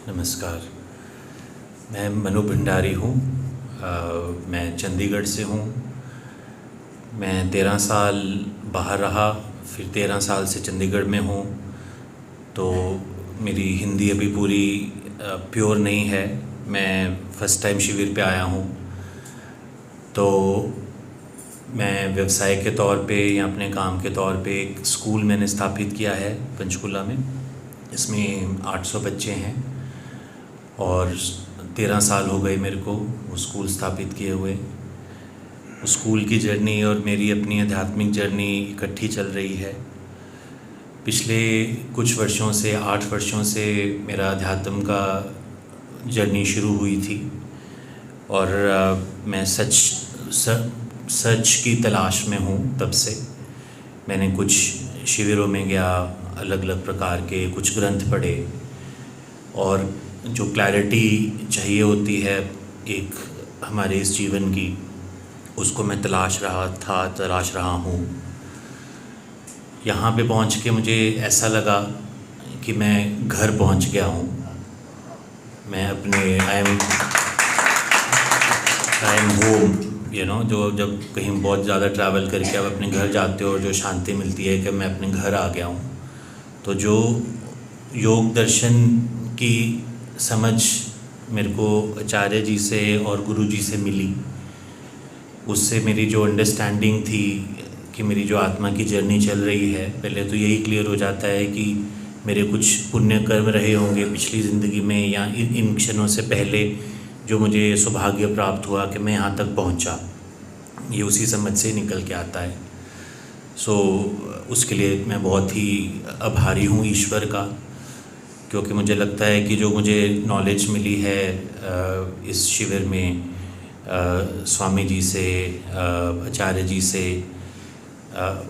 नमस्कार। मैं मनु भंडारी हूँ। मैं चंडीगढ़ से हूँ। मैं 13 साल बाहर रहा, फिर 13 साल से चंडीगढ़ में हूँ। तो मेरी हिंदी अभी पूरी प्योर नहीं है। मैं फ़र्स्ट टाइम शिविर पे आया हूँ। तो मैं व्यवसाय के तौर पे या अपने काम के तौर पे एक स्कूल मैंने स्थापित किया है पंचकुला में। इसमें 800 बच्चे हैं और 13 साल हो गए मेरे को वो स्कूल स्थापित किए हुए। उस स्कूल की जर्नी और मेरी अपनी आध्यात्मिक जर्नी इकट्ठी चल रही है। पिछले कुछ वर्षों से 8 वर्षों से मेरा अध्यात्म का जर्नी शुरू हुई थी और मैं सच की तलाश में हूँ। तब से मैंने कुछ शिविरों में गया, अलग अलग प्रकार के कुछ ग्रंथ पढ़े और जो क्लैरिटी चाहिए होती है एक हमारे इस जीवन की, उसको मैं तलाश रहा हूँ। यहाँ पे पहुँच के मुझे ऐसा लगा कि मैं घर पहुँच गया हूँ। मैं अपने आई एम होम, जो जब कहीं बहुत ज़्यादा ट्रैवल करके अब अपने घर जाते हो और जो शांति मिलती है कि मैं अपने घर आ गया हूँ। तो जो योग दर्शन की समझ मेरे को आचार्य जी से और गुरु जी से मिली, उससे मेरी जो अंडरस्टैंडिंग थी कि मेरी जो आत्मा की जर्नी चल रही है, पहले तो यही क्लियर हो जाता है कि मेरे कुछ पुण्य कर्म रहे होंगे पिछली ज़िंदगी में या इन क्षणों से पहले जो मुझे सौभाग्य प्राप्त हुआ कि मैं यहाँ तक पहुँचा, ये उसी समझ से निकल के आता है। उसके लिए मैं बहुत ही आभारी हूँ ईश्वर का, क्योंकि मुझे लगता है कि जो मुझे नॉलेज मिली है इस शिविर में स्वामी जी से, आचार्य जी से,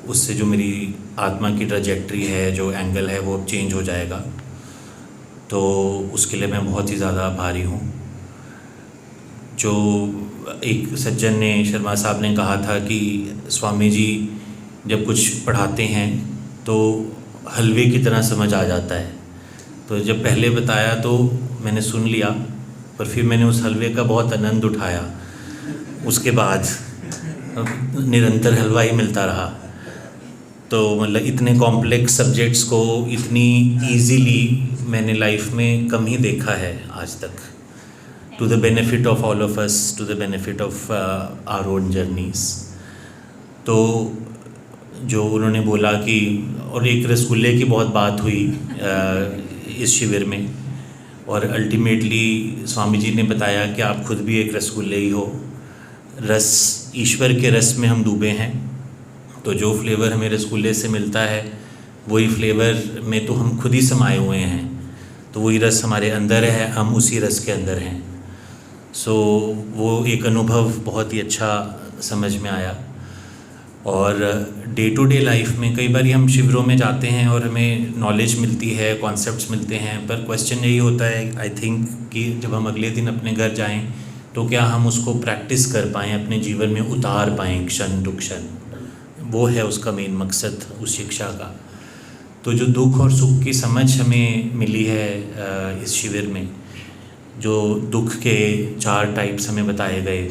उससे जो मेरी आत्मा की ट्रैजेक्टरी है, जो एंगल है, वो चेंज हो जाएगा। तो उसके लिए मैं बहुत ही ज़्यादा आभारी हूँ। जो एक सज्जन ने, शर्मा साहब ने कहा था कि स्वामी जी जब कुछ पढ़ाते हैं तो हलवे की तरह समझ आ जाता है। तो जब पहले बताया तो मैंने सुन लिया, पर फिर मैंने उस हलवे का बहुत आनंद उठाया। उसके बाद निरंतर हलवा ही मिलता रहा। तो मतलब इतने कॉम्प्लेक्स सब्जेक्ट्स को इतनी इजीली मैंने लाइफ में कम ही देखा है आज तक। To the benefit of all of us, to the benefit of our own journeys. तो जो उन्होंने बोला कि, और एक रसगुल्ले की बहुत बात हुई इस शिविर में, और अल्टीमेटली स्वामी जी ने बताया कि आप खुद भी एक रसगुल्ले ही हो। रस, ईश्वर के रस में हम डूबे हैं। तो जो फ्लेवर हमें रसगुल्ले से मिलता है, वही फ्लेवर में तो हम खुद ही समाये हुए हैं। तो वही रस हमारे अंदर है, हम उसी रस के अंदर हैं। वो एक अनुभव बहुत ही अच्छा समझ में आया। और डे टू डे लाइफ में कई बार हम शिविरों में जाते हैं और हमें नॉलेज मिलती है, कॉन्सेप्ट्स मिलते हैं, पर क्वेश्चन यही होता है आई थिंक कि जब हम अगले दिन अपने घर जाएं तो क्या हम उसको प्रैक्टिस कर पाएँ, अपने जीवन में उतार पाएँ क्षण टू क्षण। वो है उसका मेन मकसद उस शिक्षा का। तो जो दुख और सुख की समझ हमें मिली है इस शिविर में, जो दुख के 4 टाइप्स हमें बताए गए,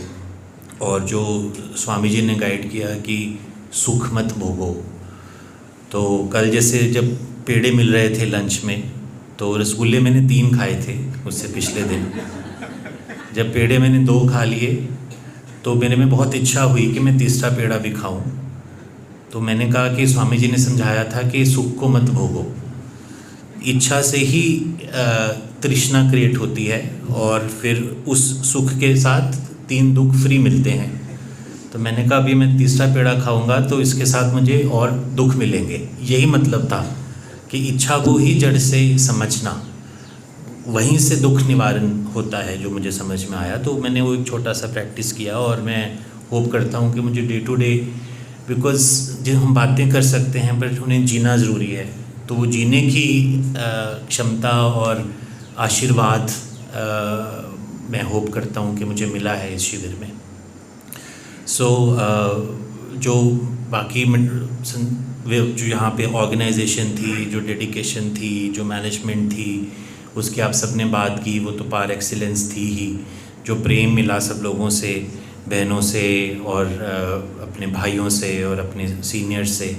और जो स्वामी जी ने गाइड किया कि सुख मत भोगो। तो कल जैसे जब पेड़े मिल रहे थे लंच में, तो रसगुल्ले मैंने 3 खाए थे उससे पिछले दिन। जब पेड़े मैंने 2 खा लिए तो मेरे में बहुत इच्छा हुई कि मैं तीसरा पेड़ा भी खाऊं। तो मैंने कहा कि स्वामी जी ने समझाया था कि सुख को मत भोगो। इच्छा से ही तृष्णा क्रिएट होती है और फिर उस सुख के साथ 3 दुख फ्री मिलते हैं। तो मैंने कहा अभी मैं तीसरा पेड़ा खाऊंगा तो इसके साथ मुझे और दुख मिलेंगे। यही मतलब था कि इच्छा को ही जड़ से समझना, वहीं से दुख निवारण होता है, जो मुझे समझ में आया। तो मैंने वो एक छोटा सा प्रैक्टिस किया और मैं होप करता हूँ कि मुझे डे टू डे, बिकॉज़ जो हम बातें कर सकते हैं पर उन्हें जीना ज़रूरी है, तो वो जीने की क्षमता और आशीर्वाद मैं होप करता हूँ कि मुझे मिला है इस शिविर में। जो बाकी जो यहाँ पे ऑर्गेनाइजेशन थी, जो डेडिकेशन थी, जो मैनेजमेंट थी, उसकी आप सबने बात की, वो तो पार एक्सीलेंस थी ही। जो प्रेम मिला सब लोगों से, बहनों से और अपने भाइयों से और अपने सीनियर से।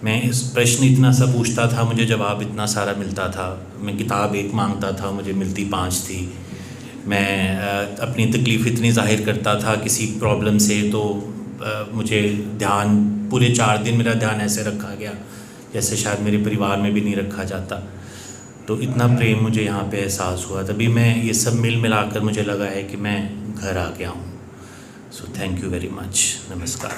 मैं इस प्रश्न इतना सा पूछता था, मुझे जवाब इतना सारा मिलता था। मैं किताब एक मांगता था, मुझे मिलती 5 थी। मैं अपनी तकलीफ़ इतनी ज़ाहिर करता था किसी प्रॉब्लम से, तो मुझे ध्यान पूरे 4 दिन मेरा ध्यान ऐसे रखा गया जैसे शायद मेरे परिवार में भी नहीं रखा जाता। तो इतना प्रेम मुझे यहाँ पे एहसास हुआ, तभी मैं ये सब मिल मिलाकर मुझे लगा है कि मैं घर आ गया हूँ। So thank you very much. नमस्कार।